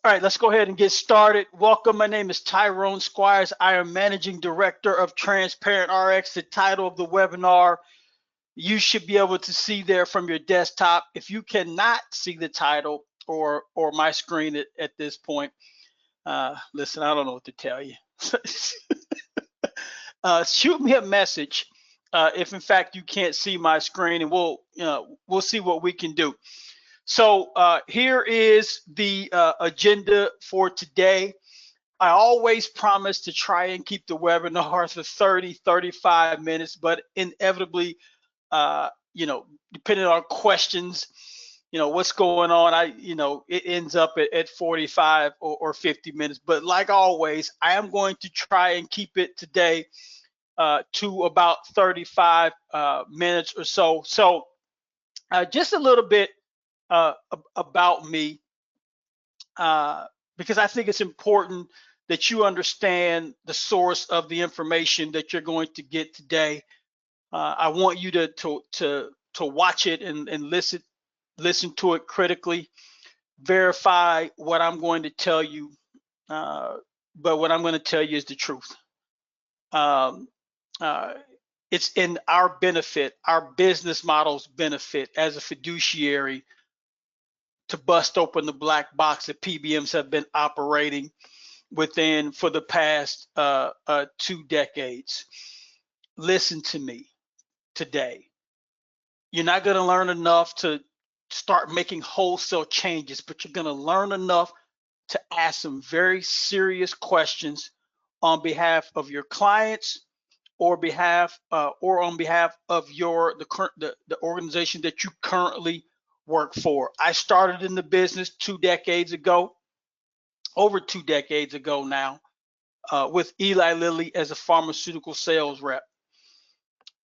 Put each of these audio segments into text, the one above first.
All right, let's go ahead and get started. Welcome. My name is Tyrone Squires. I am Managing Director of Transparent RX. The title of the webinar, you should be able to see there from your desktop. If you cannot see the title or my screen at this point, listen, I don't know what to tell you. Shoot me a message if in fact you can't see my screen, and we'll see what we can do. So here is the agenda for today. I always promise to try and keep the webinar for 30-35 minutes, but inevitably, depending on questions, what's going on, it ends up at 45 or 50 minutes. But like always, I am going to try and keep it today to about 35 minutes or so. So just a little bit about me, because I think it's important that you understand the source of the information that you're going to get today. I want you to watch it and listen to it critically, verify what I'm going to tell you, but what I'm going to tell you is the truth. Um, uh, it's in our benefit, our business model's benefit as a fiduciary, to bust open the black box that PBMs have been operating within for the past 2 decades. Listen to me today. You're not going to learn enough to start making wholesale changes, but you're going to learn enough to ask some very serious questions on behalf of your clients, or on behalf of the organization that you currently work for. I started in the business 2 decades ago, over 2 decades ago now, with Eli Lilly as a pharmaceutical sales rep.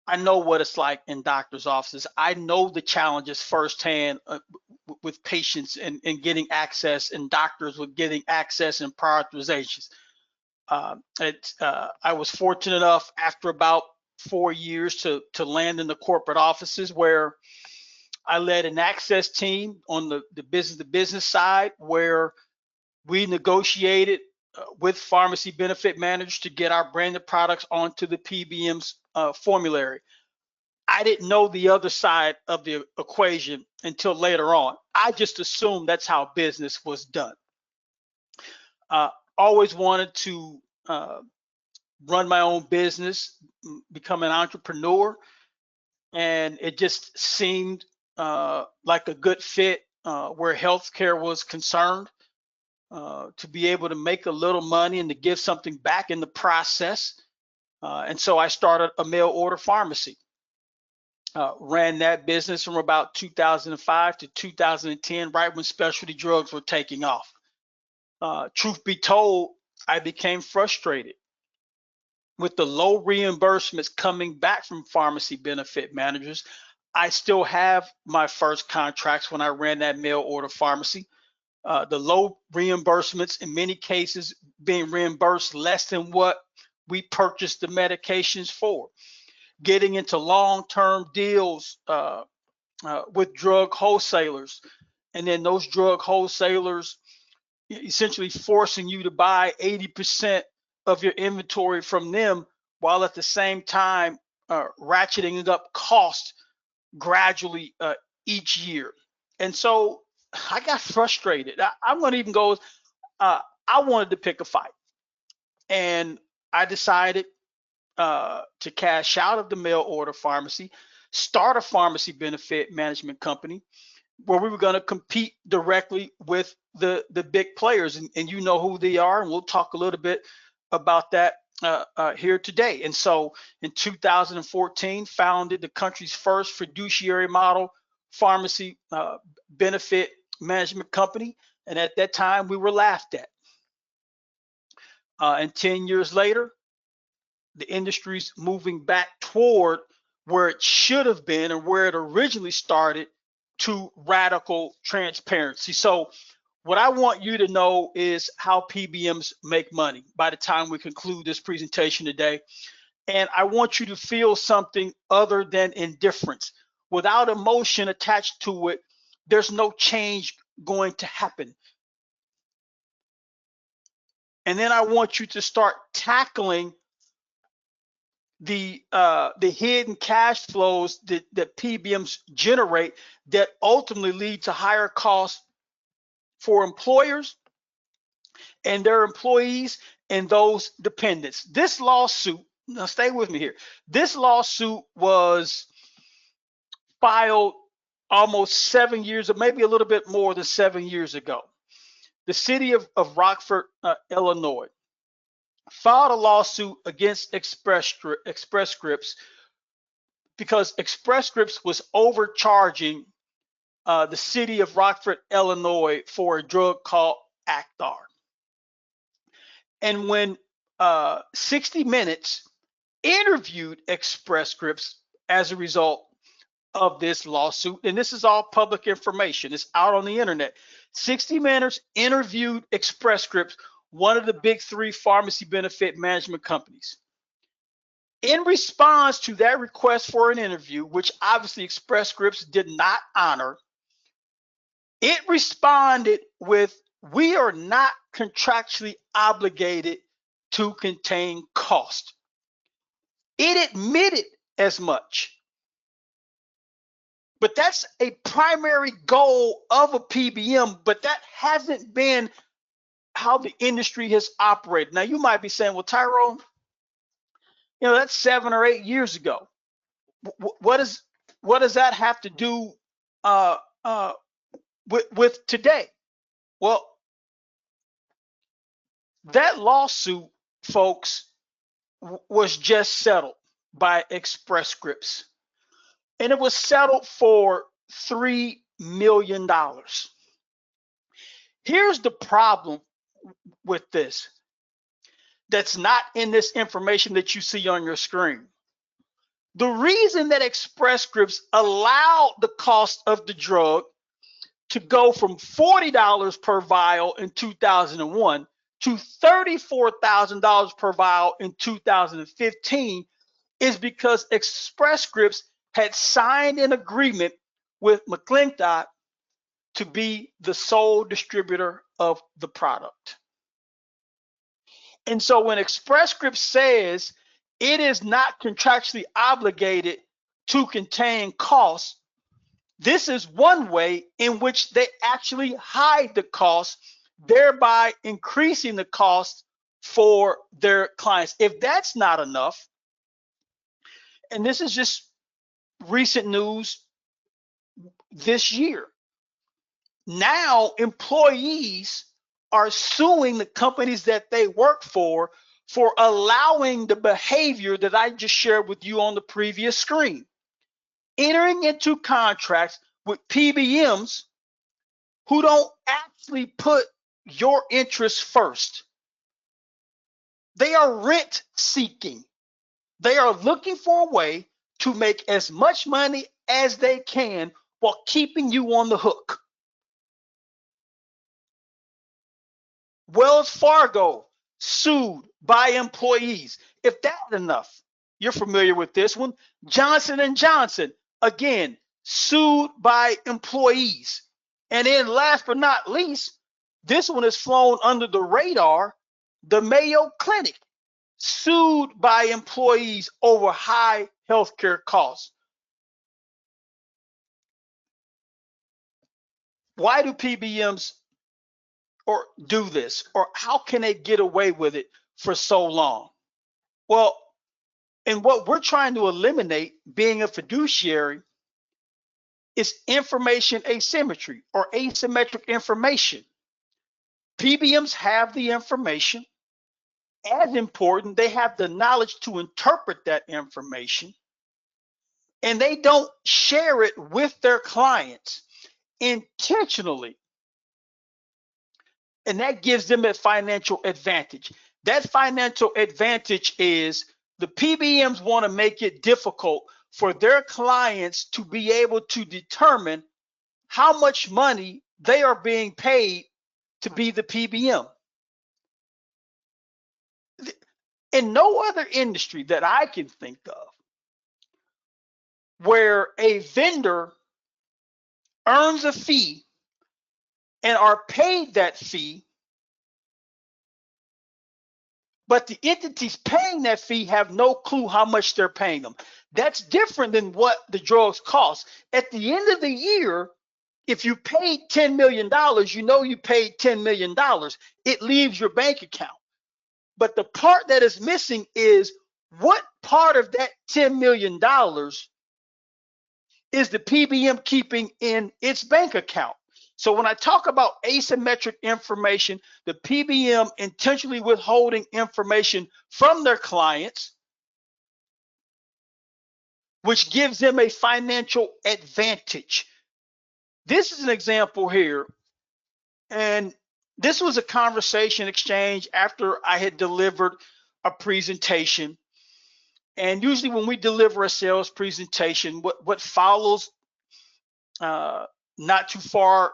I know what it's like in doctors' offices. I know the challenges firsthand with patients and getting access, and doctors with getting access and prioritizations. I was fortunate enough after about 4 years to land in the corporate offices, where I led an access team on the business side, where we negotiated with pharmacy benefit managers to get our branded products onto the PBM's formulary. I didn't know the other side of the equation until later on. I just assumed that's how business was done. Always wanted to run my own business, become an entrepreneur, and it just seemed like a good fit where healthcare was concerned, to be able to make a little money and to give something back in the process. And so I started a mail order pharmacy. Ran that business from about 2005 to 2010, right when specialty drugs were taking off. Truth be told, I became frustrated with the low reimbursements coming back from pharmacy benefit managers. I still have my first contracts when I ran that mail order pharmacy. The low reimbursements, in many cases being reimbursed less than what we purchased the medications for. Getting into long-term deals with drug wholesalers, and then those drug wholesalers essentially forcing you to buy 80% of your inventory from them, while at the same time ratcheting up cost gradually each year. And so I got frustrated. I'm going to even go, I wanted to pick a fight. And I decided to cash out of the mail order pharmacy, start a pharmacy benefit management company where we were going to compete directly with the big players, and you know who they are, and we'll talk a little bit about that here today. And so in 2014, founded the country's first fiduciary model pharmacy benefit management company, and at that time we were laughed at. And 10 years later, the industry's moving back toward where it should have been and where it originally started, to radical transparency. So what I want you to know is how PBMs make money by the time we conclude this presentation today. And I want you to feel something other than indifference. Without emotion attached to it, there's no change going to happen. and then I want you to start tackling the hidden cash flows that PBMs generate that ultimately lead to higher costs for employers and their employees and those dependents. This lawsuit, now stay with me here. This lawsuit was filed almost 7 years, or maybe a little bit more than 7 years ago. The city of Rockford, Illinois, filed a lawsuit against Express Scripts because Express Scripts was overcharging the city of Rockford, Illinois for a drug called Actar. And when 60 Minutes interviewed Express Scripts as a result of this lawsuit, and this is all public information, it's out on the internet. 60 Minutes interviewed Express Scripts, one of the big three pharmacy benefit management companies. In response to that request for an interview, which obviously Express Scripts did not honor, it responded with, "We are not contractually obligated to contain cost." It admitted as much. But that's a primary goal of a PBM, but that hasn't been how the industry has operated. Now, you might be saying, well, Tyrone, that's 7 or 8 years ago. What does that have to do with today? Well, that lawsuit, folks, was just settled by Express Scripts, and it was settled for $3 million. Here's the problem with this that's not in this information that you see on your screen. The reason that Express Scripts allowed the cost of the drug to go from $40 per vial in 2001 to $34,000 per vial in 2015 is because Express Scripts had signed an agreement with McClintock to be the sole distributor of the product. And so when Express Scripts says it is not contractually obligated to contain costs, this is one way in which they actually hide the cost, thereby increasing the cost for their clients. If that's not enough, and this is just recent news this year, now employees are suing the companies that they work for allowing the behavior that I just shared with you on the previous screen. Entering into contracts with PBMs who don't actually put your interests first. They are rent seeking. They are looking for a way to make as much money as they can while keeping you on the hook. Wells Fargo sued by employees. If that's enough, you're familiar with this one. Johnson & Johnson, again, sued by employees. And then last but not least, this one has flown under the radar, the Mayo Clinic, sued by employees over high healthcare costs. Why do PBMs do this, or how can they get away with it for so long? Well, and what we're trying to eliminate, being a fiduciary, is information asymmetry or asymmetric information. PBMs have the information. As important, they have the knowledge to interpret that information, and they don't share it with their clients intentionally. And that gives them a financial advantage. That financial advantage is the PBMs want to make it difficult for their clients to be able to determine how much money they are being paid to be the PBM. In no other industry that I can think of where a vendor earns a fee and are paid that fee but the entities paying that fee have no clue how much they're paying them. That's different than what the drugs cost. At the end of the year, if you paid $10 million, you know you paid $10 million. It leaves your bank account. But the part that is missing is what part of that $10 million is the PBM keeping in its bank account. So when I talk about asymmetric information, the PBM intentionally withholding information from their clients, which gives them a financial advantage. This is an example here. And this was a conversation exchange after I had delivered a presentation. And usually when we deliver a sales presentation, what follows not too far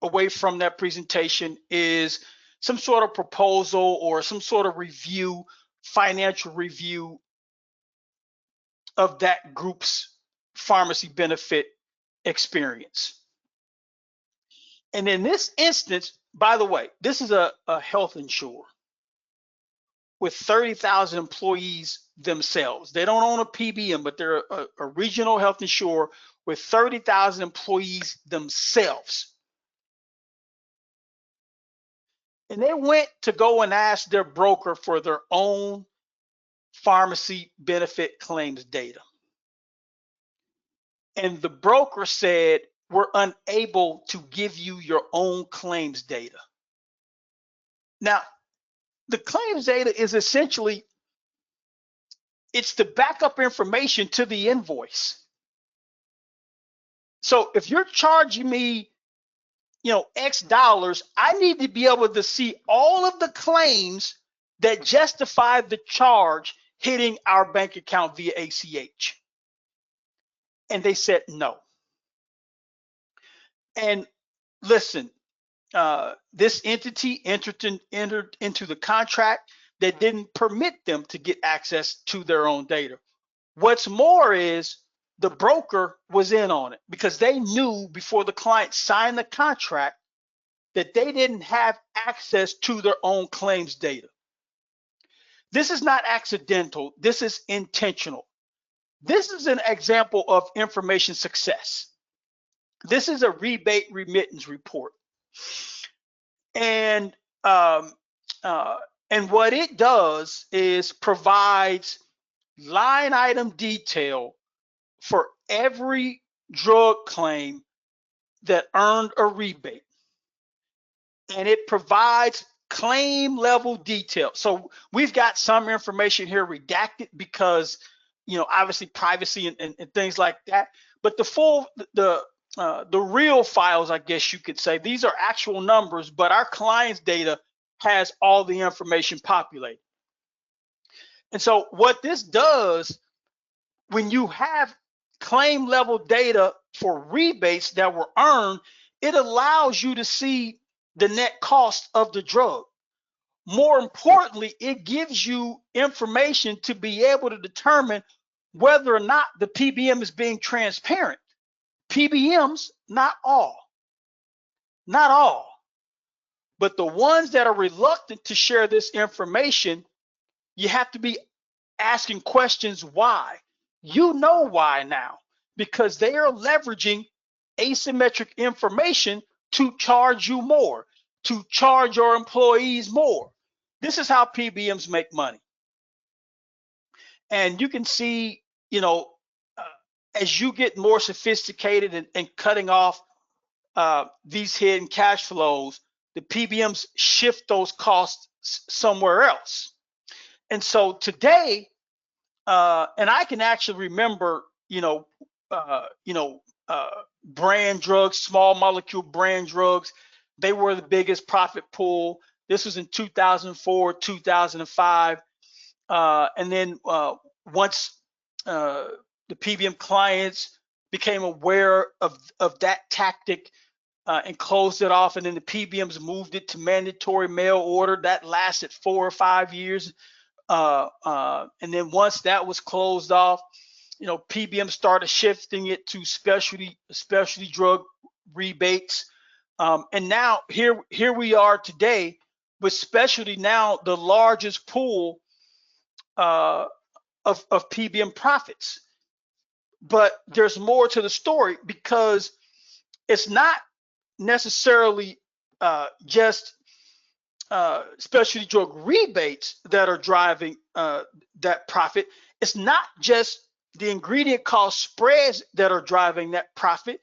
away from that presentation is some sort of proposal or some sort of review, financial review of that group's pharmacy benefit experience. And in this instance, by the way, this is a health insurer with 30,000 employees themselves. They don't own a PBM, but they're a regional health insurer with 30,000 employees themselves. And they went to go and ask their broker for their own pharmacy benefit claims data. And the broker said, we're unable to give you your own claims data. Now, the claims data is essentially, it's the backup information to the invoice. So if you're charging me, X dollars, I need to be able to see all of the claims that justify the charge hitting our bank account via ACH. And they said no. And listen, this entity entered into the contract that didn't permit them to get access to their own data. What's more is the broker was in on it because they knew before the client signed the contract that they didn't have access to their own claims data. This is not accidental. This is intentional. This is an example of information success. This is a rebate remittance report. And what it does is provides line item detail for every drug claim that earned a rebate. And it provides claim level detail. So we've got some information here redacted because, obviously privacy and things like that. But the real files, I guess you could say, these are actual numbers, but our client's data has all the information populated. And so what this does, when you have claim level data for rebates that were earned, it allows you to see the net cost of the drug. More importantly, it gives you information to be able to determine whether or not the PBM is being transparent. PBMs, not all, but the ones that are reluctant to share this information, you have to be asking questions why. You know why now, because they are leveraging asymmetric information to charge you more, to charge your employees more. This is how PBMs make money. And you can see, as you get more sophisticated and cutting off these hidden cash flows, the PBMs shift those costs somewhere else. And so today, and I can actually remember, brand drugs, small molecule brand drugs, they were the biggest profit pool. This was in 2004, 2005. And then once the PBM clients became aware of that tactic and closed it off, and then the PBMs moved it to mandatory mail order, that lasted 4 or 5 years. And then once that was closed off, PBM started shifting it to specialty drug rebates. And now here we are today with specialty now the largest pool of PBM profits. But there's more to the story, because it's not necessarily just specialty drug rebates that are driving that profit. It's not just the ingredient cost spreads that are driving that profit.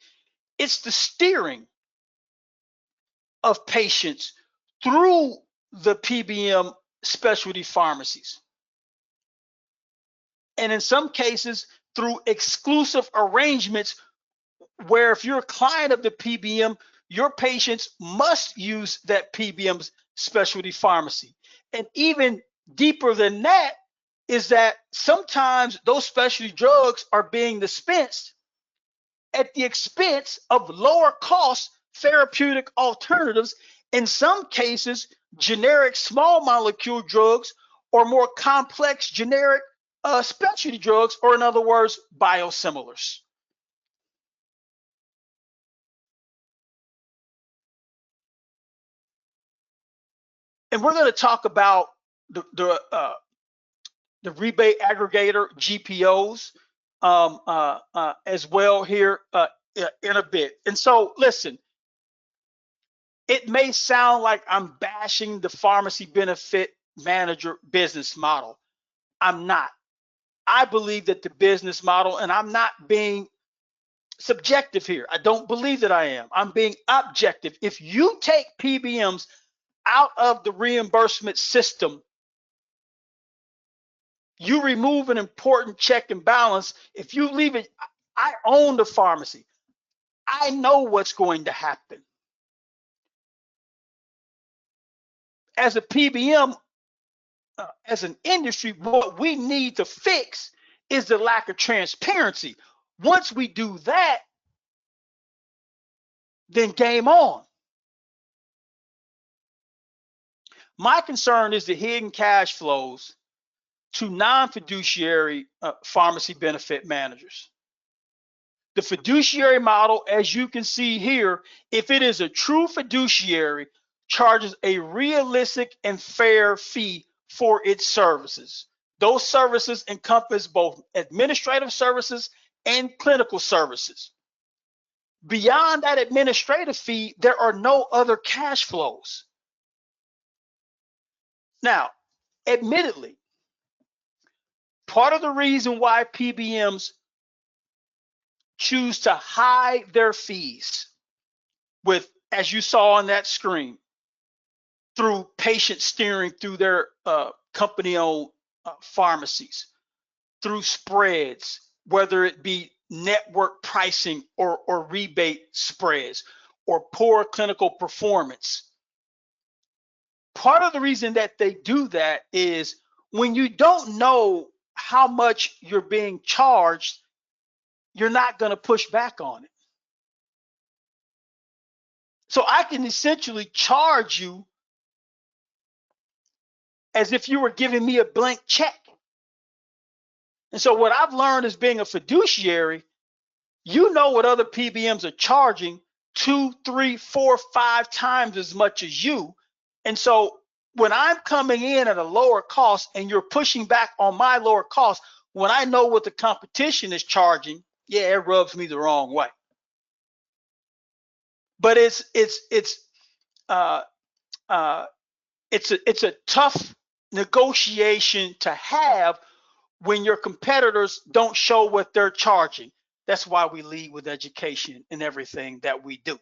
It's the steering of patients through the PBM specialty pharmacies. And in some cases, through exclusive arrangements where if you're a client of the PBM, your patients must use that PBM's specialty pharmacy. And even deeper than that is that sometimes those specialty drugs are being dispensed at the expense of lower cost therapeutic alternatives, in some cases, generic small molecule drugs or more complex generic specialty drugs, or in other words, biosimilars. And we're going to talk about the rebate aggregator, GPOs, as well here in a bit. And so, listen, it may sound like I'm bashing the pharmacy benefit manager business model. I'm not. I believe that the business model, and I'm not being subjective here. I don't believe that I am. I'm being objective. If you take PBMs out of the reimbursement system, you remove an important check and balance. If you leave it, I own the pharmacy. I know what's going to happen. As a PBM, as an industry, what we need to fix is the lack of transparency. Once we do that, then game on. My concern is the hidden cash flows to non-fiduciary pharmacy benefit managers. The fiduciary model, as you can see here, if it is a true fiduciary, charges a realistic and fair fee for its services. Those services encompass both administrative services and clinical services. Beyond that administrative fee, there are no other cash flows. Now, admittedly, part of the reason why PBMs choose to hide their fees with, as you saw on that screen, through patient steering through their company-owned pharmacies, through spreads, whether it be network pricing or rebate spreads or poor clinical performance. Part of the reason that they do that is when you don't know how much you're being charged, you're not going to push back on it. So I can essentially charge you as if you were giving me a blank check. And so what I've learned as being a fiduciary, you know what other PBMs are charging 2, 3, 4, 5 times as much as you. And so when I'm coming in at a lower cost and you're pushing back on my lower cost, when I know what the competition is charging, yeah, it rubs me the wrong way. But it's a tough negotiation to have when your competitors don't show what they're charging. That's why we lead with education in everything that we do.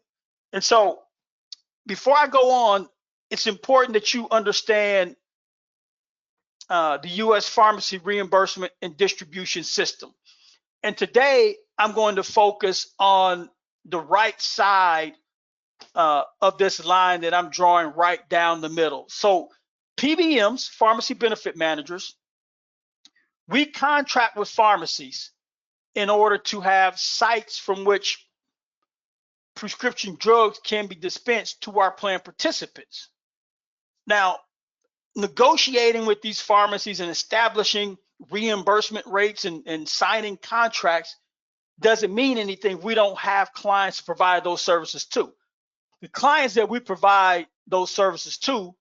And so before I go on, it's important that you understand the U.S. pharmacy reimbursement and distribution system. And today I'm going to focus on the right side of this line that I'm drawing right down the middle. So PBMs, pharmacy benefit managers, we contract with pharmacies in order to have sites from which prescription drugs can be dispensed to our plan participants. Now, negotiating with these pharmacies and establishing reimbursement rates and signing contracts doesn't mean anything. We don't have clients to provide those services to. The clients that we provide those services to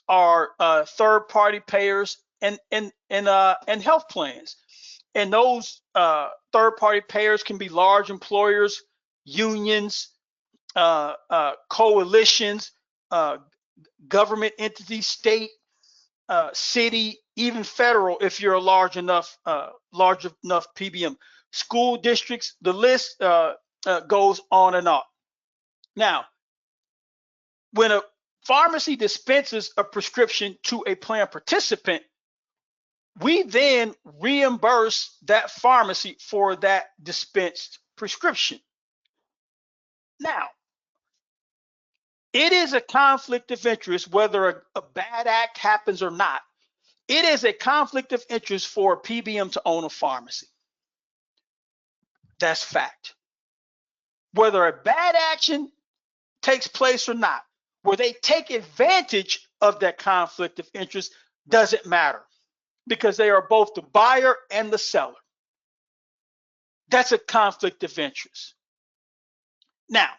are third-party payers and health plans. And those third-party payers can be large employers, unions, coalitions, government entities, state, city, even federal, if you're a large enough PBM. School districts, the list goes on and on. Now, when a pharmacy dispenses a prescription to a plan participant, we then reimburse that pharmacy for that dispensed prescription. Now, it is a conflict of interest whether a bad act happens or not. It is a conflict of interest for a PBM to own a pharmacy. That's fact. Whether a bad action takes place or not, where they take advantage of that conflict of interest, doesn't matter, because they are both the buyer and the seller. That's a conflict of interest. Now,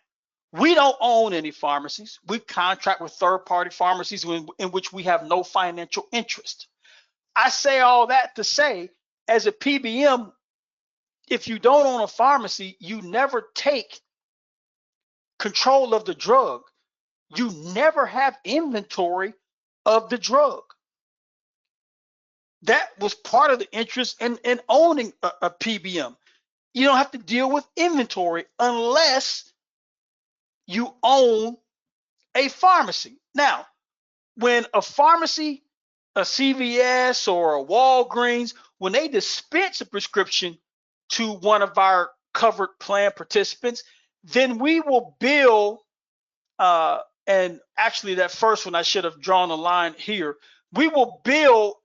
we don't own any pharmacies. We contract with third-party pharmacies in which we have no financial interest. I say all that to say, as a PBM, if you don't own a pharmacy, you never take control of the drug. You never have inventory of the drug. That was part of the interest in owning a PBM. You don't have to deal with inventory unless you own a pharmacy. Now, when a pharmacy, a CVS or a Walgreens, when they dispense a prescription to one of our covered plan participants, then we will bill, and actually that first one I should have drawn a line here. We will bill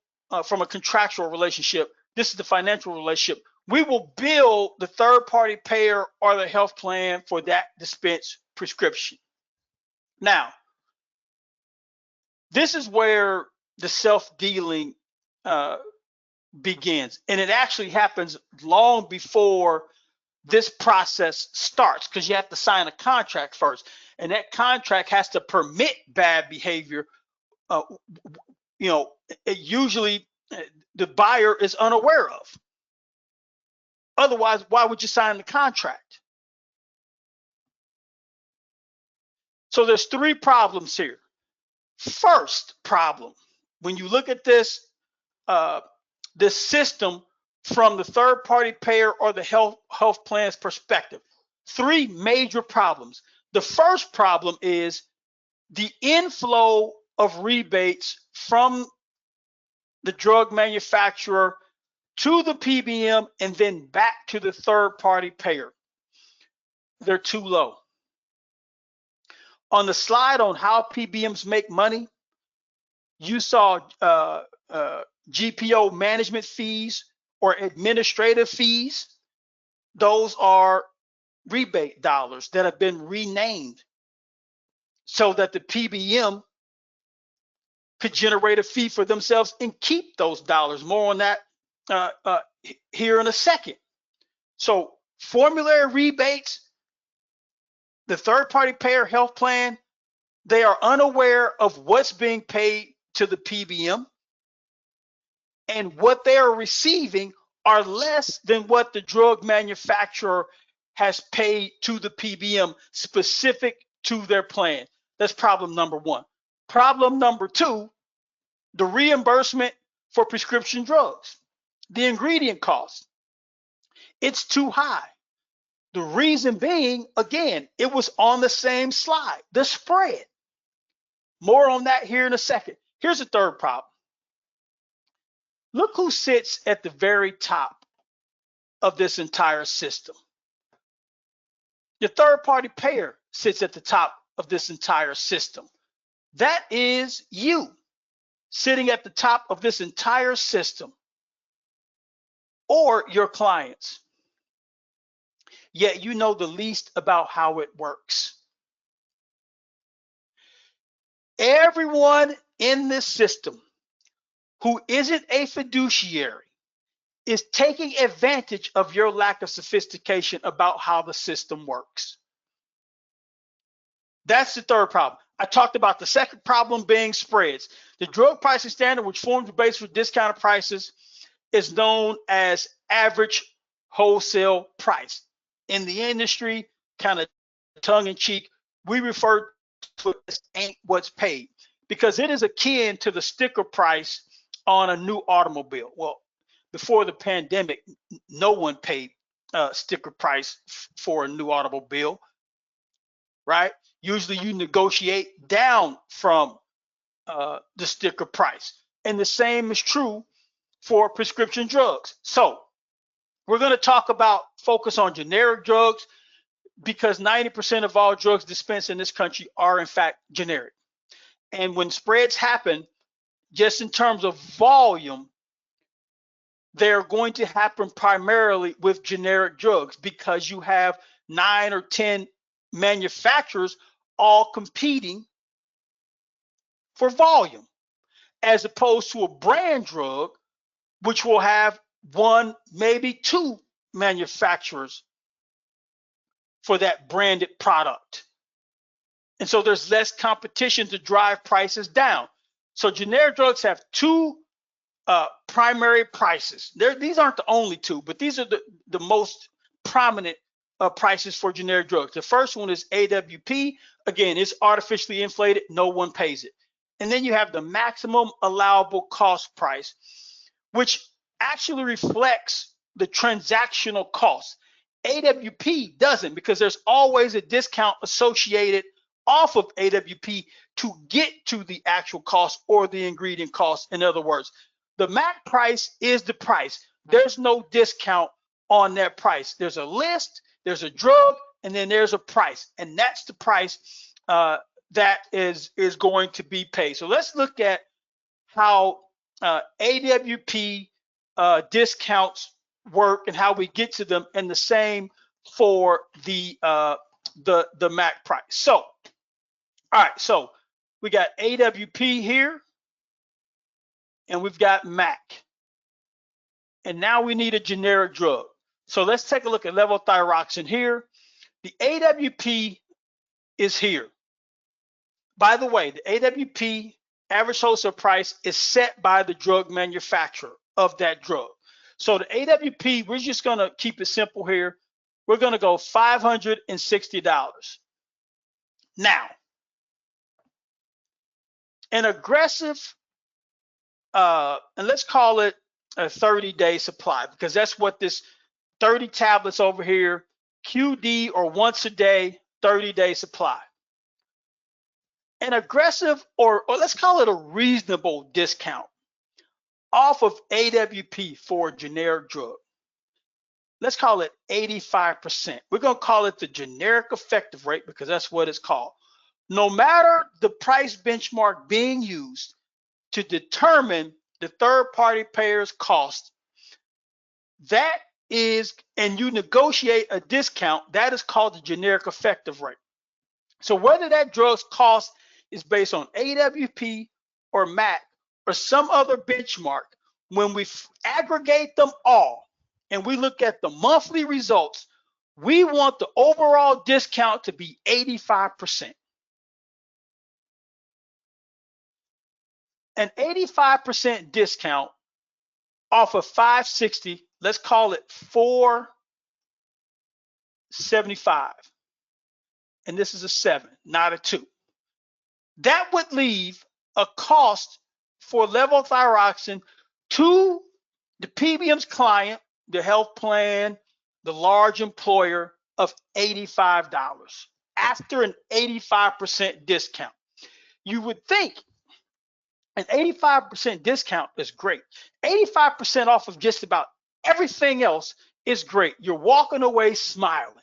from a contractual relationship. This is the financial relationship. We will bill the third-party payer or the health plan for that dispensed prescription. Now, this is where the self-dealing begins, and it actually happens long before this process starts, because you have to sign a contract first, and that contract has to permit bad behavior. Usually the buyer is unaware of. Otherwise, why would you sign the contract? So there's three problems here. First problem, when you look at this system from the third-party payer or the health plan's perspective, three major problems. The first problem is the inflow of rebates from the drug manufacturer to the PBM and then back to the third-party payer. They're too low. On the slide on how PBMs make money, you saw GPO management fees or administrative fees. Those are rebate dollars that have been renamed so that the PBM could generate a fee for themselves and keep those dollars. More on that here in a second. So formulary rebates, the third-party payer health plan, they are unaware of what's being paid to the PBM, and what they are receiving are less than what the drug manufacturer has paid to the PBM specific to their plan. That's problem number one. Problem number two, the reimbursement for prescription drugs, the ingredient cost. It's too high. The reason being, again, it was on the same slide, the spread. More on that here in a second. Here's the third problem. Look who sits at the very top of this entire system. Your third-party payer sits at the top of this entire system. That is you sitting at the top of this entire system, or your clients. Yet you know the least about how it works. Everyone in this system who isn't a fiduciary is taking advantage of your lack of sophistication about how the system works. That's the third problem. I talked about the second problem being spreads. The drug pricing standard, which forms the basis for discounted prices, is known as average wholesale price. In the industry, kind of tongue in cheek, we refer to it as ain't what's paid, because it is akin to the sticker price on a new automobile. Well, before the pandemic, no one paid sticker price for a new automobile, right? Usually you negotiate down from the sticker price. And the same is true for prescription drugs. So we're going to focus on generic drugs, because 90% of all drugs dispensed in this country are in fact generic. And when spreads happen, just in terms of volume, they're going to happen primarily with generic drugs, because you have 9 or 10 manufacturers all competing for volume, as opposed to a brand drug, which will have 1, maybe 2 manufacturers for that branded product. And so there's less competition to drive prices down. So generic drugs have 2 primary prices. These aren't the only 2, but these are the most prominent prices for generic drugs. The first one is AWP. Again, it's artificially inflated. No one pays it. And then you have the maximum allowable cost price, which actually reflects the transactional cost. AWP doesn't, because there's always a discount associated off of AWP to get to the actual cost or the ingredient cost. In other words, the MAC price is the price. There's no discount on that price. There's a list, there's a drug, and then there's a price. And that's the price that is going to be paid. So let's look at how AWP discounts work and how we get to them, and the same for the MAC price. So, all right, so we got AWP here, and we've got MAC. And now we need a generic drug. So let's take a look at levothyroxine here. The AWP is here. By the way, the AWP, average wholesale price, is set by the drug manufacturer of that drug. So the AWP, we're just going to keep it simple here. We're going to go $560. Now, an aggressive, and let's call it a 30-day supply, because that's what this 30 tablets over here, QD, or once a day, 30-day supply. An aggressive, or let's call it a reasonable discount off of AWP for a generic drug, let's call it 85%. We're going to call it the generic effective rate, because that's what it's called. No matter the price benchmark being used to determine the third-party payer's cost, that is, and you negotiate a discount, that is called the generic effective rate. So whether that drug's cost is based on AWP or MAC or some other benchmark, when we aggregate them all and we look at the monthly results, we want the overall discount to be 85%. An 85% discount off of 560, let's call it 475. And this is a 7, not a 2. That would leave a cost for levothyroxine to the PBM's client, the health plan, the large employer, of $85 after an 85% discount. You would think an 85% discount is great. 85% off of just about everything else is great. You're walking away smiling.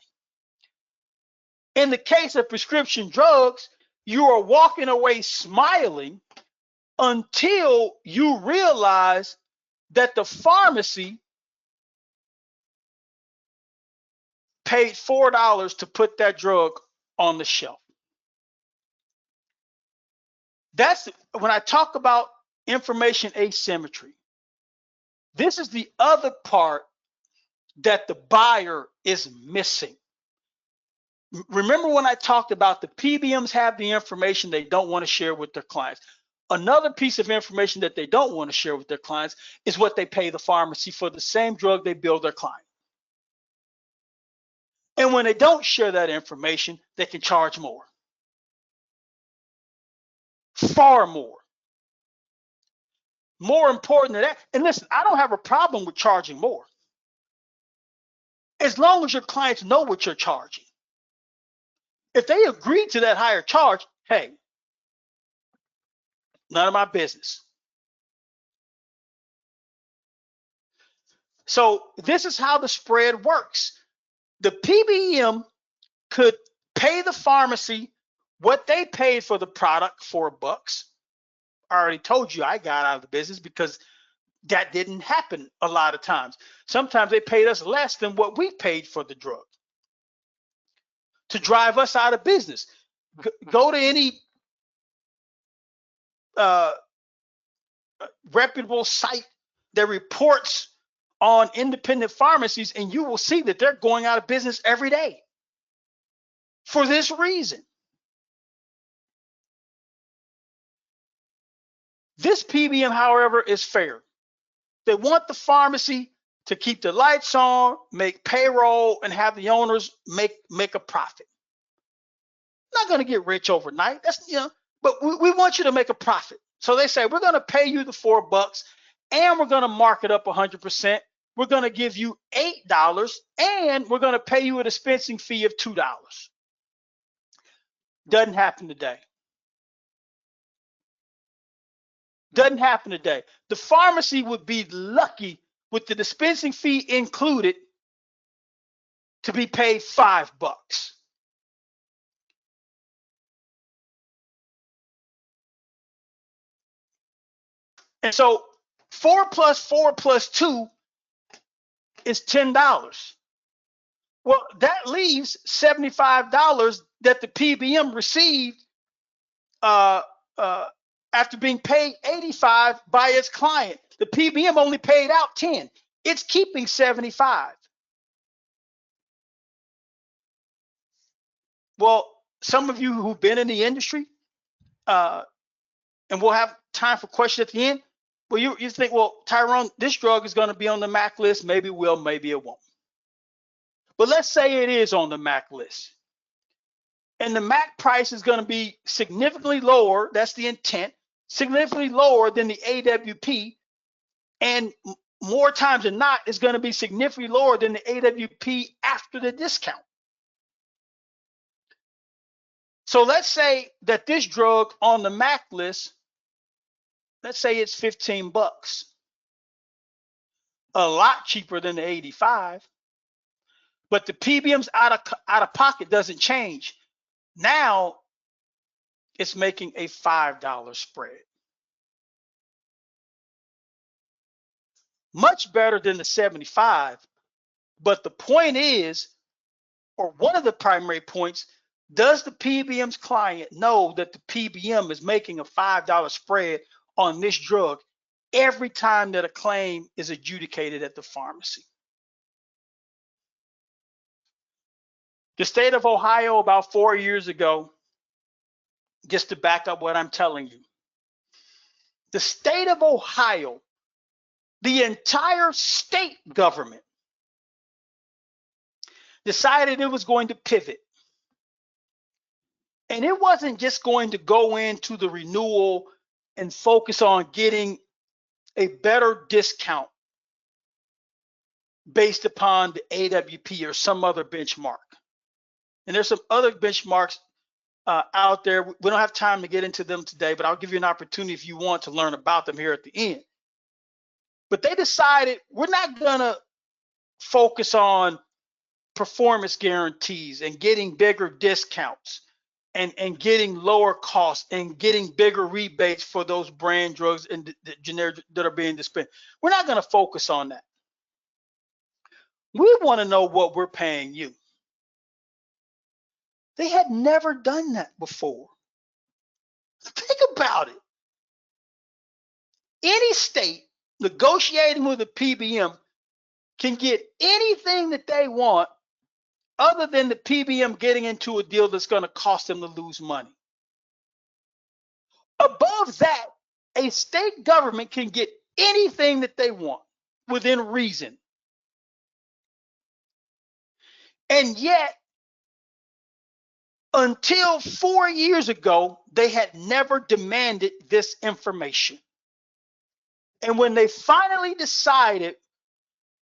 In the case of prescription drugs, you are walking away smiling until you realize that the pharmacy paid $4 to put that drug on the shelf. That's when I talk about information asymmetry. This is the other part that the buyer is missing. Remember when I talked about the PBMs have the information they don't want to share with their clients. Another piece of information that they don't want to share with their clients is what they pay the pharmacy for the same drug they bill their client. And when they don't share that information, they can charge more. Far more. More important than that. And listen, I don't have a problem with charging more, as long as your clients know what you're charging. If they agree to that higher charge, hey, none of my business. So this is how the spread works. The PBM could pay the pharmacy what they paid for the product, $4. I already told you I got out of the business because that didn't happen a lot of times. Sometimes they paid us less than what we paid for the drug to drive us out of business. Go to any reputable site that reports on independent pharmacies, and you will see that they're going out of business every day for this reason. This PBM, however, is fair. They want the pharmacy to keep the lights on, make payroll, and have the owners make a profit. Not going to get rich overnight. That's, but we want you to make a profit. So they say, we're going to pay you the $4 and we're going to mark it up 100%. We're going to give you $8 and we're going to pay you a dispensing fee of $2. Doesn't happen today. Doesn't happen today. The pharmacy would be lucky with the dispensing fee included to be paid $5. And so 4 plus 4 plus 2 is $10. Well, that leaves $75 that the PBM received after being paid $85 by its client. The PBM only paid out $10. It's keeping $75. Well, some of you who've been in the industry, and we'll have time for questions at the end. Well, you think, well, Tyrone, this drug is going to be on the MAC list. Maybe it will, maybe it won't. But let's say it is on the MAC list. And the MAC price is going to be significantly lower. That's the intent. Significantly lower than the AWP. And more times than not, it's going to be significantly lower than the AWP after the discount. So let's say that this drug on the MAC list, let's say it's $15, a lot cheaper than the 85, but the PBM's out of pocket doesn't change. Now it's making a $5 spread. Much better than the 75, but the point is, or one of the primary points, does the PBM's client know that the PBM is making a $5 spread on this drug every time that a claim is adjudicated at the pharmacy? The state of Ohio, about 4 years ago, just to back up what I'm telling you, the state of Ohio, the entire state government decided it was going to pivot. And it wasn't just going to go into the renewal and focus on getting a better discount based upon the AWP or some other benchmark. And there's some other benchmarks out there. We don't have time to get into them today, but I'll give you an opportunity if you want to learn about them here at the end. But they decided we're not going to focus on performance guarantees and getting bigger discounts and getting lower costs and getting bigger rebates for those brand drugs and the generic that are being dispensed. We're not going to focus on that. We want to know what we're paying you. They had never done that before. Think about it. Any state negotiating with a PBM can get anything that they want other than the PBM getting into a deal that's going to cost them to lose money. Above that, a state government can get anything that they want within reason. And yet, until 4 years ago, they had never demanded this information. And when they finally decided,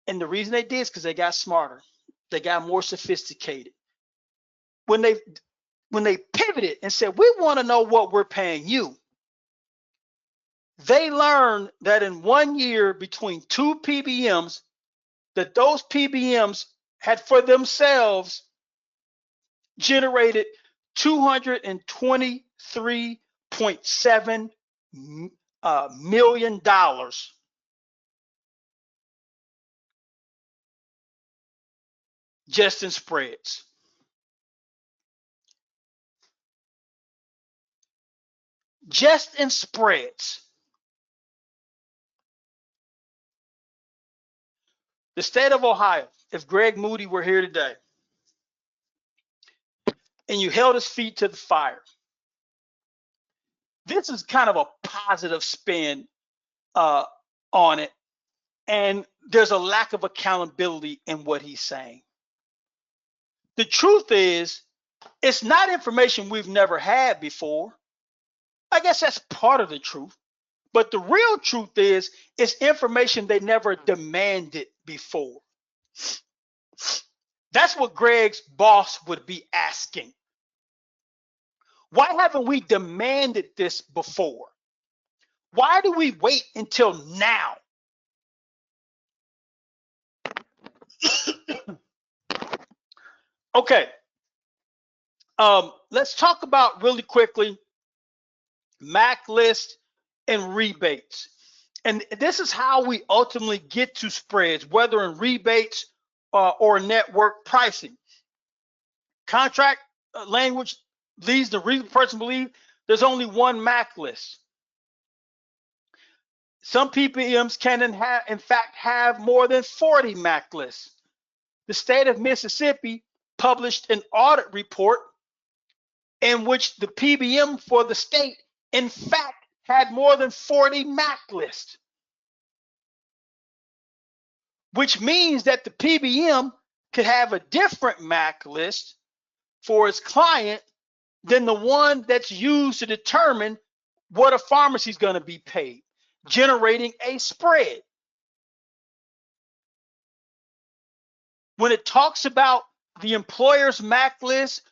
and the reason they did is because they got smarter, they got more sophisticated. When they pivoted and said, we want to know what we're paying you, they learned that in 1 year between two PBMs, that those PBMs had for themselves generated $223.7 million just in spreads. Just in spreads. The state of Ohio, if Greg Moody were here today and you held his feet to the fire, this is kind of a positive spin on it. And there's a lack of accountability in what he's saying. The truth is, it's not information we've never had before. I guess that's part of the truth. But the real truth is, it's information they never demanded before. That's what Greg's boss would be asking. Why haven't we demanded this before? Why do we wait until now? Okay. Let's talk about really quickly MAC list and rebates. And this is how we ultimately get to spreads, whether in rebates or network pricing. Contract language leads the reason person believe there's only one MAC list. Some PBMs can in fact have more than 40 MAC lists. The state of Mississippi published an audit report in which the PBM for the state in fact had more than 40 MAC lists, which means that the PBM could have a different MAC list for its client than the one that's used to determine what a pharmacy is going to be paid, generating a spread. When it talks about the employer's MAC list,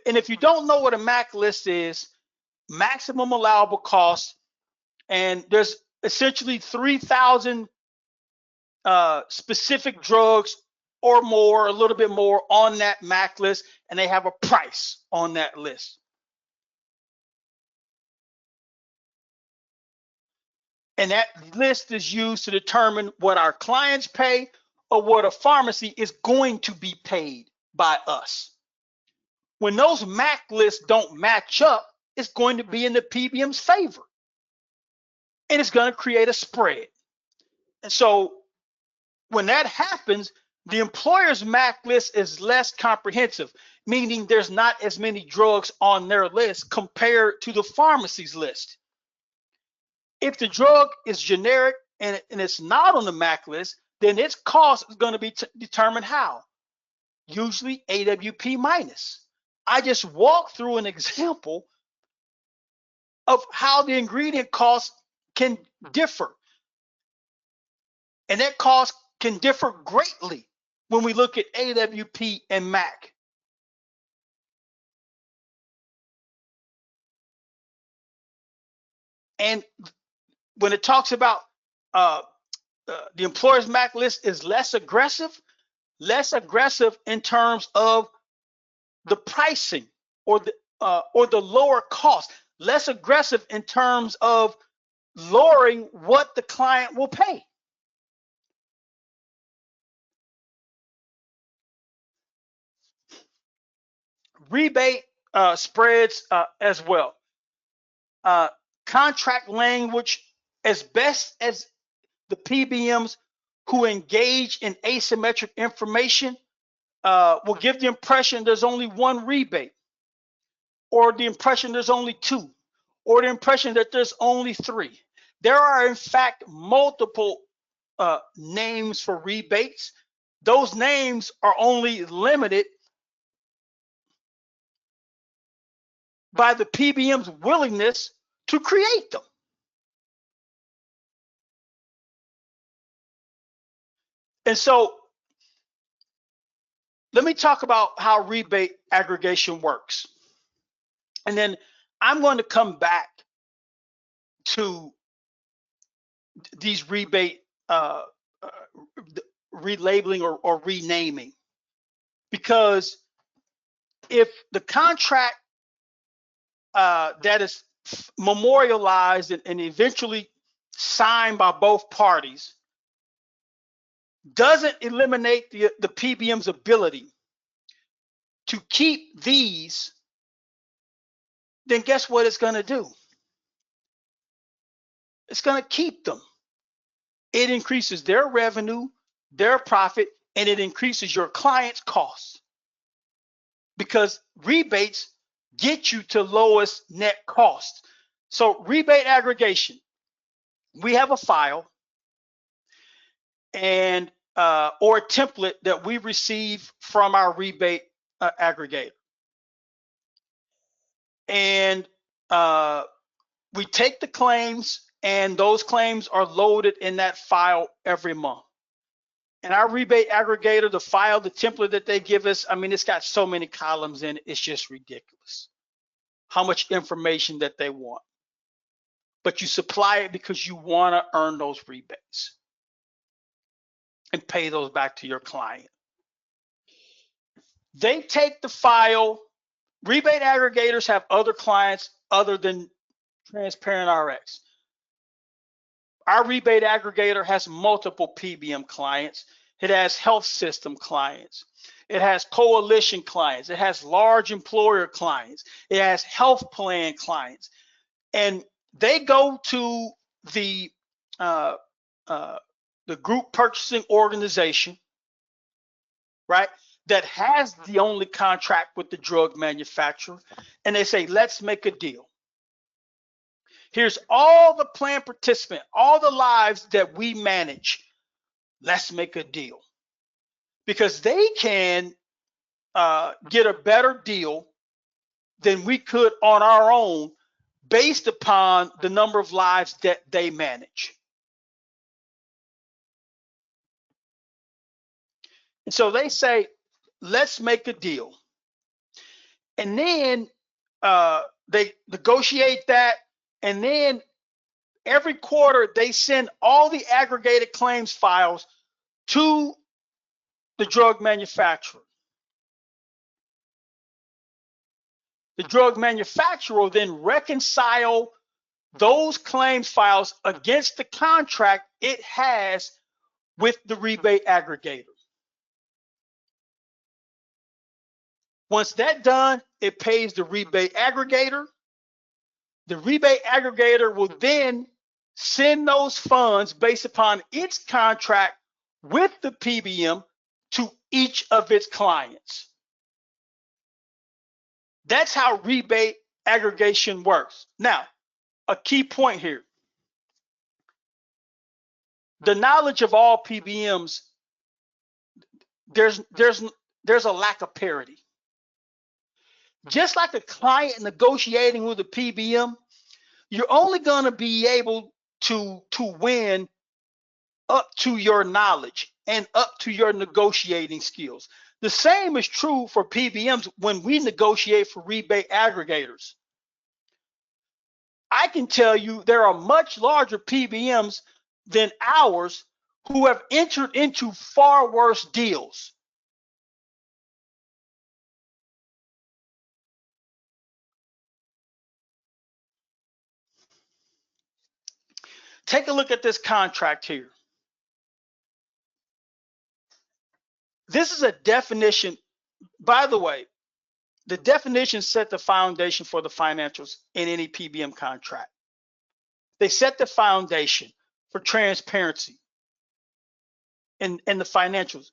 and if you don't know what a MAC list is, maximum allowable cost, and there's essentially 3,000 specific drugs or more, a little bit more on that MAC list, and they have a price on that list. And that list is used to determine what our clients pay or what a pharmacy is going to be paid by us. When those MAC lists don't match up, it's going to be in the PBM's favor. And it's going to create a spread. And so when that happens, the employer's MAC list is less comprehensive, meaning there's not as many drugs on their list compared to the pharmacy's list. If the drug is generic and it's not on the MAC list, then its cost is going to be determined how? Usually AWP minus. I just walked through an example of how the ingredient cost can differ. And that cost can differ greatly when we look at AWP and MAC. And when it talks about the employer's MAC list is less aggressive in terms of the pricing or the lower cost, less aggressive in terms of lowering what the client will pay. Rebate spreads as well. Contract language, as best as the PBMs who engage in asymmetric information will give the impression there's only one rebate, or the impression there's only two, or the impression that there's only three. There are, in fact, multiple names for rebates. Those names are only limited by the PBM's willingness to create them. And so let me talk about how rebate aggregation works. And then I'm going to come back to these rebate relabeling or renaming. Because if the contract that is memorialized and eventually signed by both parties doesn't eliminate the PBM's ability to keep these, then guess what it's going to do? It's going to keep them. It increases their revenue, their profit, and it increases your client's costs, because rebates get you to lowest net cost. So rebate aggregation, we have a file and or a template that we receive from our rebate aggregator, and we take the claims, and those claims are loaded in that file every month. And our rebate aggregator, the file, the template that they give us, I mean, it's got so many columns in it, it's just ridiculous how much information that they want. But you supply it because you want to earn those rebates and pay those back to your client. They take the file. Rebate aggregators have other clients other than Transparent RX. Our rebate aggregator has multiple PBM clients. It has health system clients. It has coalition clients. It has large employer clients. It has health plan clients. And they go to the group purchasing organization, right, that has the only contract with the drug manufacturer, and they say, let's make a deal. Here's all the plan participants, all the lives that we manage. Let's make a deal. Because they can get a better deal than we could on our own based upon the number of lives that they manage. And so they say, let's make a deal. And then they negotiate that, and then every quarter they send all the aggregated claims files to the drug manufacturer. The drug manufacturer will then reconcile those claims files against the contract it has with the rebate aggregator. Once that's done, it pays the rebate aggregator. The rebate aggregator will then send those funds based upon its contract with the PBM to each of its clients. That's how rebate aggregation works. Now, a key point here. The knowledge of all PBMs, there's a lack of parity. Just like a client negotiating with a PBM, you're only going to be able to win up to your knowledge and up to your negotiating skills. The same is true for PBMs when we negotiate for rebate aggregators. I can tell you there are much larger PBMs than ours who have entered into far worse deals. Take a look at this contract here. This is a definition. By the way, the definitions set the foundation for the financials in any PBM contract. They set the foundation for transparency in the financials.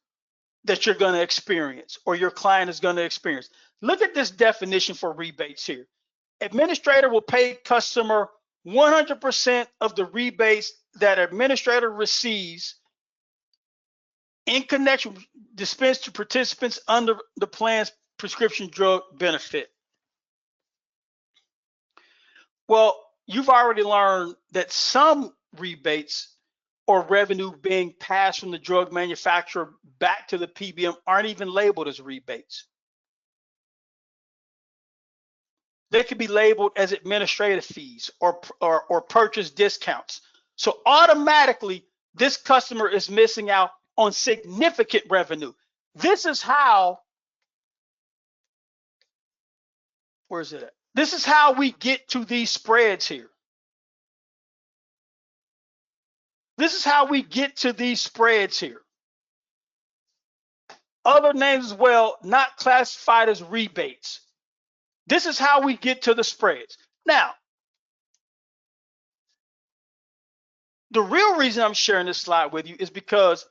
that you're going to experience or your client is going to experience. Look at this definition for rebates here. Administrator will pay customer 100% of the rebates that administrator receives in connection with dispense to participants under the plan's prescription drug benefit. Well, you've already learned that some rebates or revenue being passed from the drug manufacturer back to the PBM aren't even labeled as rebates. They could be labeled as administrative fees or purchase discounts. So automatically, this customer is missing out on significant revenue. This is how, where's it at? This is how we get to these spreads here. This is how we get to these spreads here. Other names as well, not classified as rebates. This is how we get to the spreads. Now, the real reason I'm sharing this slide with you is because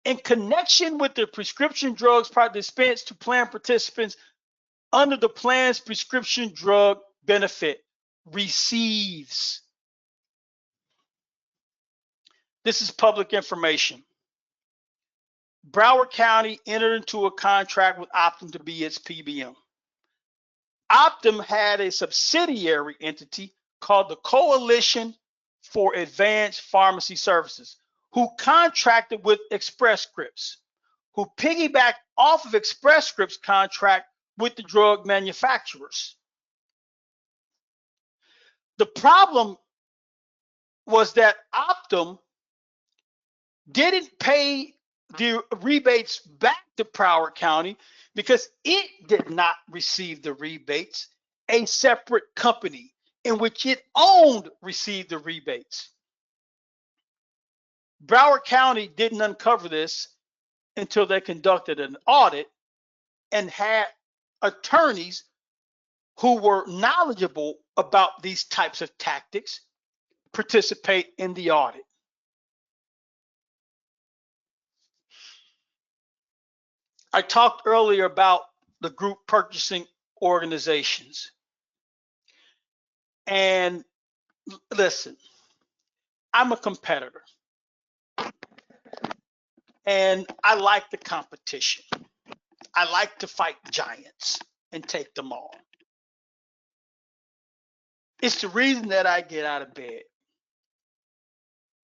in connection with the prescription drugs product dispensed to plan participants under the plan's prescription drug benefit receives. This is public information. Broward County entered into a contract with Optum to be its PBM. Optum had a subsidiary entity called the Coalition for Advanced Pharmacy Services, who contracted with Express Scripts, who piggybacked off of Express Scripts' contract with the drug manufacturers. The problem was that Optum didn't pay the rebates back to Broward County because it did not receive the rebates. A separate company in which it owned received the rebates. Broward County didn't uncover this until they conducted an audit and had attorneys who were knowledgeable about these types of tactics participate in the audit. I talked earlier about the group purchasing organizations. And listen, I'm a competitor. And I like the competition. I like to fight giants and take them all. It's the reason that I get out of bed.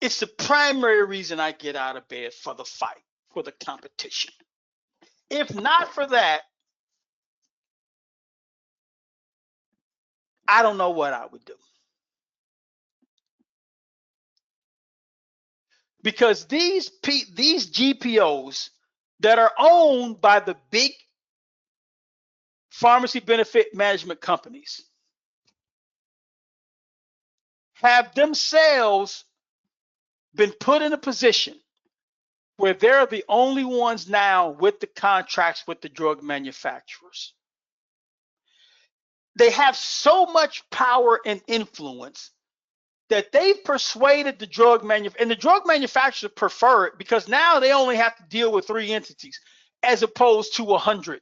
It's the primary reason I get out of bed, for the fight, for the competition. If not for that, I don't know what I would do. Because these GPOs that are owned by the big pharmacy benefit management companies have themselves been put in a position where they're the only ones now with the contracts with the drug manufacturers. They have so much power and influence that they've persuaded the drug manufacturer, and the drug manufacturers prefer it because now they only have to deal with 3 entities as opposed to 100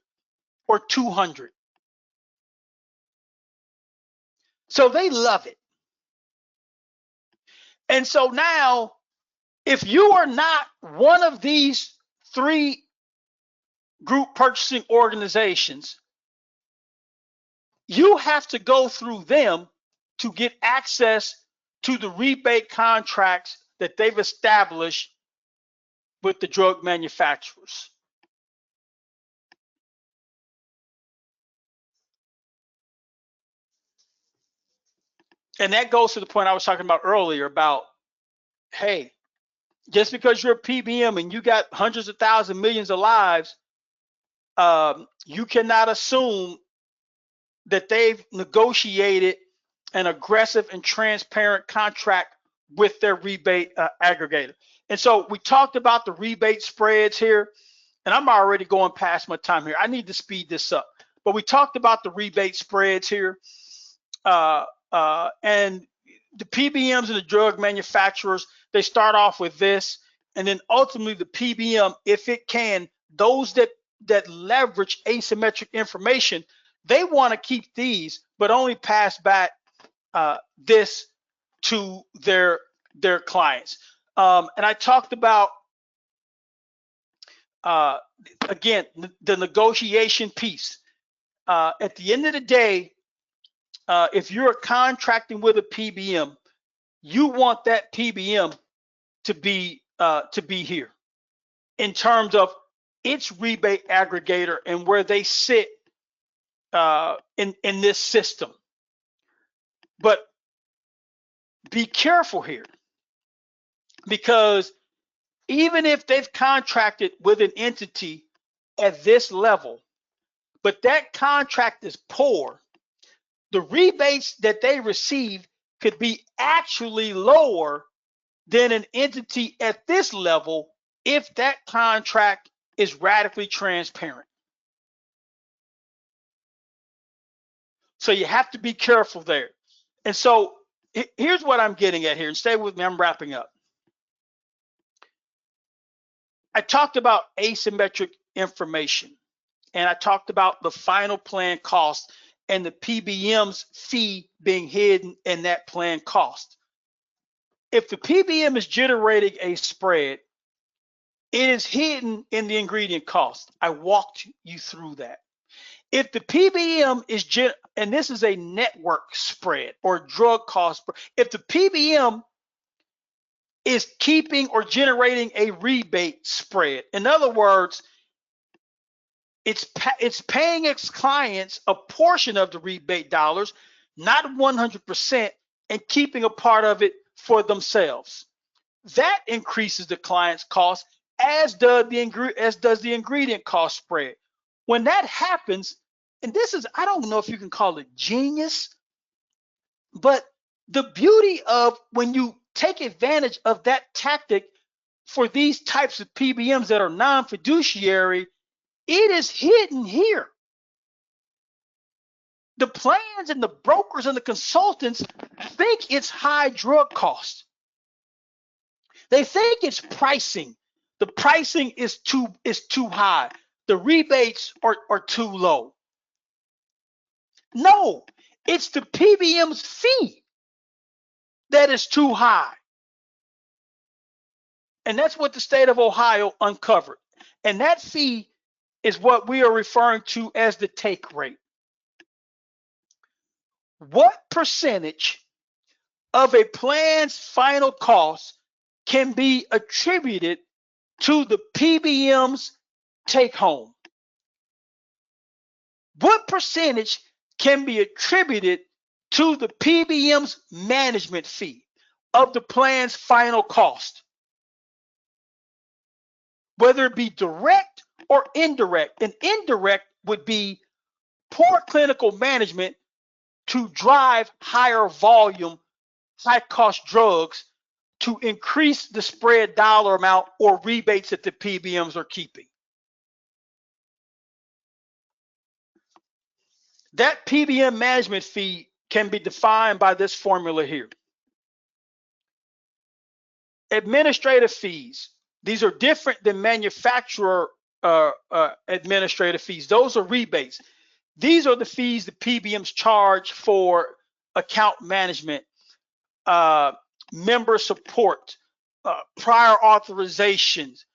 or 200. So they love it. And so now, if you are not one of these 3 group purchasing organizations, you have to go through them to get access to the rebate contracts that they've established with the drug manufacturers. And that goes to the point I was talking about earlier about, hey, just because you're a PBM and you got hundreds of thousands, millions of lives, you cannot assume that they've negotiated an aggressive and transparent contract with their rebate aggregator. And so we talked about the rebate spreads here, and I'm already going past my time here. I need to speed this up. But we talked about the rebate spreads here. And the PBMs and the drug manufacturers, they start off with this, and then ultimately the PBM, if it can, those that leverage asymmetric information, they want to keep these, but only pass back this to their clients. And I talked about again the negotiation piece. At the end of the day, if you're contracting with a PBM, you want that PBM to be here in terms of its rebate aggregator and where they sit in this system. But be careful here, because even if they've contracted with an entity at this level, but that contract is poor, the rebates that they receive could be actually lower than an entity at this level if that contract is radically transparent. So you have to be careful there. And so here's what I'm getting at here, and stay with me, I'm wrapping up. I talked about asymmetric information, and I talked about the final plan cost and the PBM's fee being hidden in that plan cost. If the PBM is generating a spread, it is hidden in the ingredient cost. I walked you through that. If the PBM is, and this is a network spread or drug cost, if the PBM is keeping or generating a rebate spread, in other words, it's paying its clients a portion of the rebate dollars, not 100%, and keeping a part of it for themselves. That increases the client's cost, as does the ingredient cost spread. When that happens, and this is, I don't know if you can call it genius, but the beauty of when you take advantage of that tactic for these types of PBMs that are non-fiduciary, it is hidden here. The plans and the brokers and the consultants think it's high drug cost. They think it's pricing. The pricing is too high. The rebates are too low. No, it's the PBM's fee that is too high. And that's what the state of Ohio uncovered. And that fee is what we are referring to as the take rate. What percentage of a plan's final cost can be attributed to the PBM's take home? What percentage can be attributed to the PBM's management fee of the plan's final cost? Whether it be direct or indirect. And indirect would be poor clinical management to drive higher volume, high cost drugs to increase the spread dollar amount or rebates that the PBMs are keeping. That PBM management fee can be defined by this formula here. Administrative fees. These are different than manufacturer administrative fees. Those are rebates. These are the fees the PBMs charge for account management, member support, prior authorizations,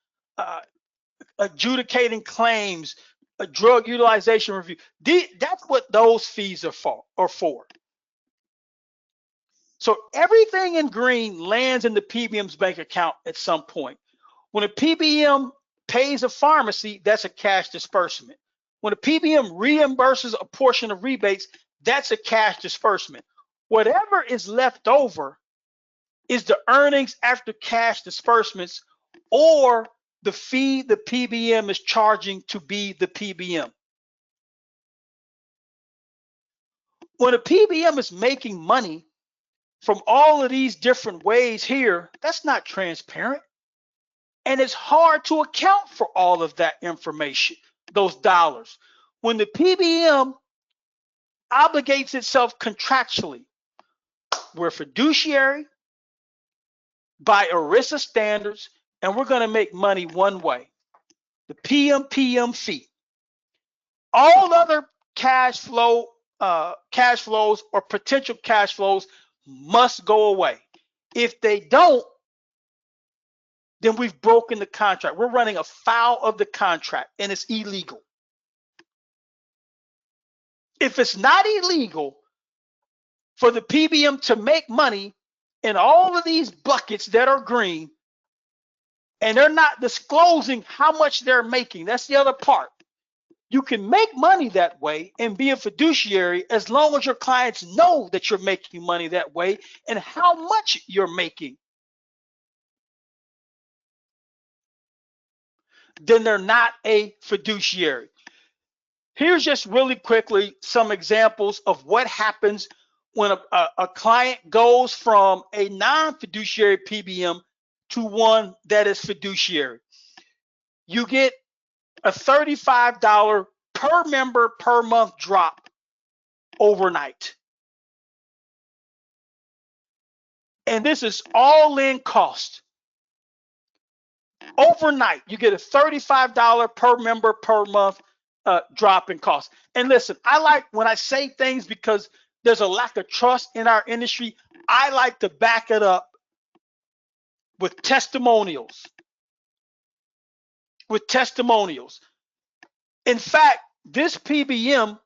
adjudicating claims, a drug utilization review. That's what those fees are for. So everything in green lands in the PBM's bank account at some point. When a PBM pays a pharmacy, that's a cash disbursement. When a PBM reimburses a portion of rebates, that's a cash disbursement. Whatever is left over is the earnings after cash disbursements or the fee the PBM is charging to be the PBM. When a PBM is making money from all of these different ways here, that's not transparent. And it's hard to account for all of that information, those dollars. When the PBM obligates itself contractually, we're fiduciary by ERISA standards, and we're going to make money one way, the PBM fee. All other cash flows or potential cash flows must go away. If they don't, then we've broken the contract. We're running afoul of the contract, and it's illegal. If it's not illegal for the PBM to make money in all of these buckets that are green, and they're not disclosing how much they're making, that's the other part. You can make money that way and be a fiduciary as long as your clients know that you're making money that way and how much you're making. Then they're not a fiduciary. Here's just really quickly some examples of what happens when a client goes from a non-fiduciary PBM to one that is fiduciary. You get a $35 per member per month drop overnight. And this is all in cost. Overnight, you get a $35 per member per month drop in cost. And listen, I like when I say things because there's a lack of trust in our industry. I like to back it up with testimonials. In fact, this PBM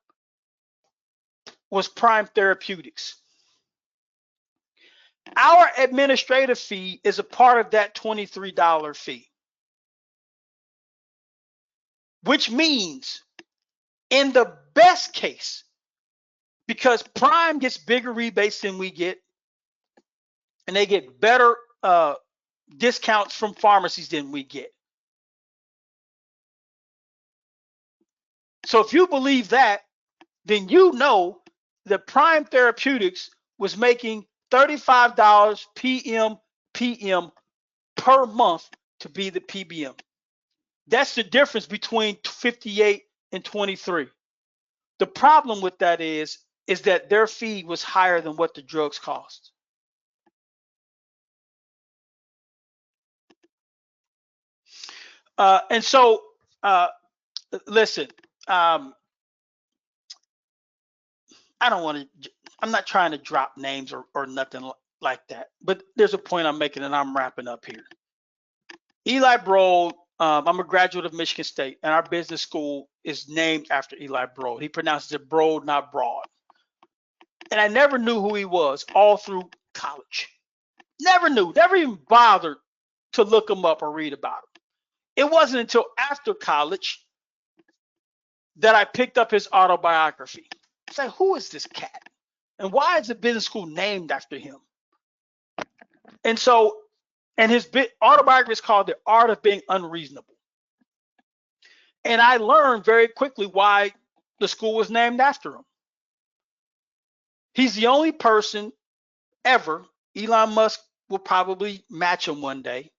was Prime Therapeutics. Our administrative fee is a part of that $23 fee, which means in the best case, because Prime gets bigger rebates than we get, and they get better discounts from pharmacies than we get. So if you believe that, then you know that Prime Therapeutics was making $35 PM per month to be the PBM. That's the difference between 58 and 23. The problem with that is that their fee was higher than what the drugs cost. And so, listen, I don't want to, I'm not trying to drop names or nothing like that, but there's a point I'm making and I'm wrapping up here. Eli Broad, I'm a graduate of Michigan State, and our business school is named after Eli Broad. He pronounces it Broad, not Broad. And I never knew who he was all through college. Never knew, never even bothered to look him up or read about him. It wasn't until after college that I picked up his autobiography. I said, who is this cat? And why is the business school named after him? And so, and his autobiography is called The Art of Being Unreasonable. And I learned very quickly why the school was named after him. He's the only person ever, Elon Musk will probably match him one day,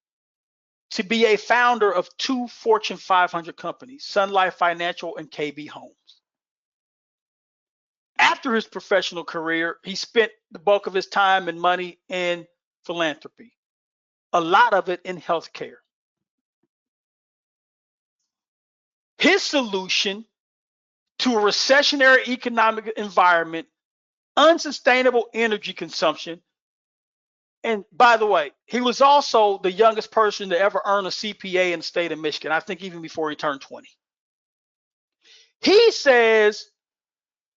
to be a founder of 2 Fortune 500 companies, Sun Life Financial and KB Homes. After his professional career, he spent the bulk of his time and money in philanthropy, a lot of it in healthcare. His solution to a recessionary economic environment, unsustainable energy consumption, and by the way, he was also the youngest person to ever earn a CPA in the state of Michigan, I think even before he turned 20. He says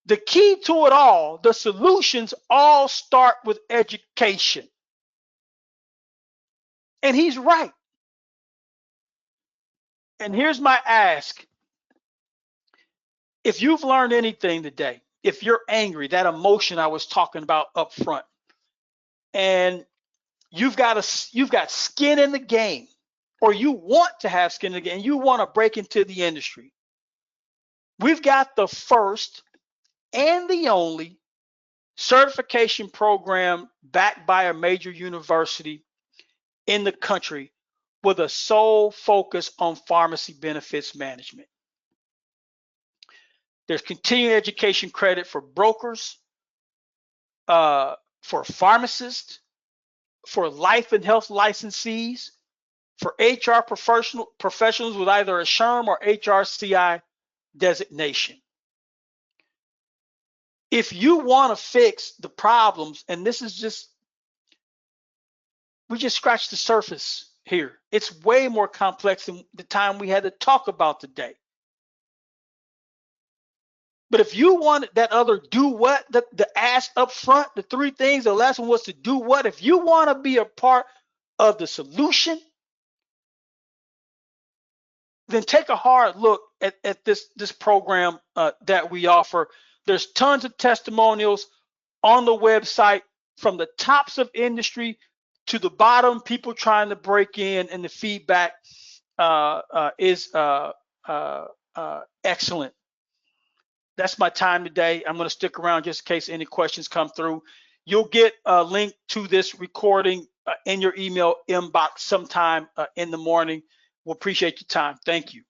the key to it all, the solutions all start with education. And he's right. And here's my ask. If you've learned anything today, if you're angry, that emotion I was talking about up front, and you've got skin in the game, or you want to have skin in the game, and you want to break into the industry, we've got the first and the only certification program backed by a major university in the country with a sole focus on pharmacy benefits management. There's continuing education credit for brokers, for pharmacists, for life and health licensees, for HR professionals with either a SHRM or HRCI designation. If you want to fix the problems, and this is just, we just scratched the surface here. It's way more complex than the time we had to talk about today. But if you want that other do what, the ask up front, the three things, the last one was to do what. If you want to be a part of the solution, then take a hard look at this program that we offer. There's tons of testimonials on the website, from the tops of industry to the bottom, people trying to break in, and the feedback is excellent. That's my time today. I'm going to stick around just in case any questions come through. You'll get a link to this recording in your email inbox sometime in the morning. We'll appreciate your time. Thank you.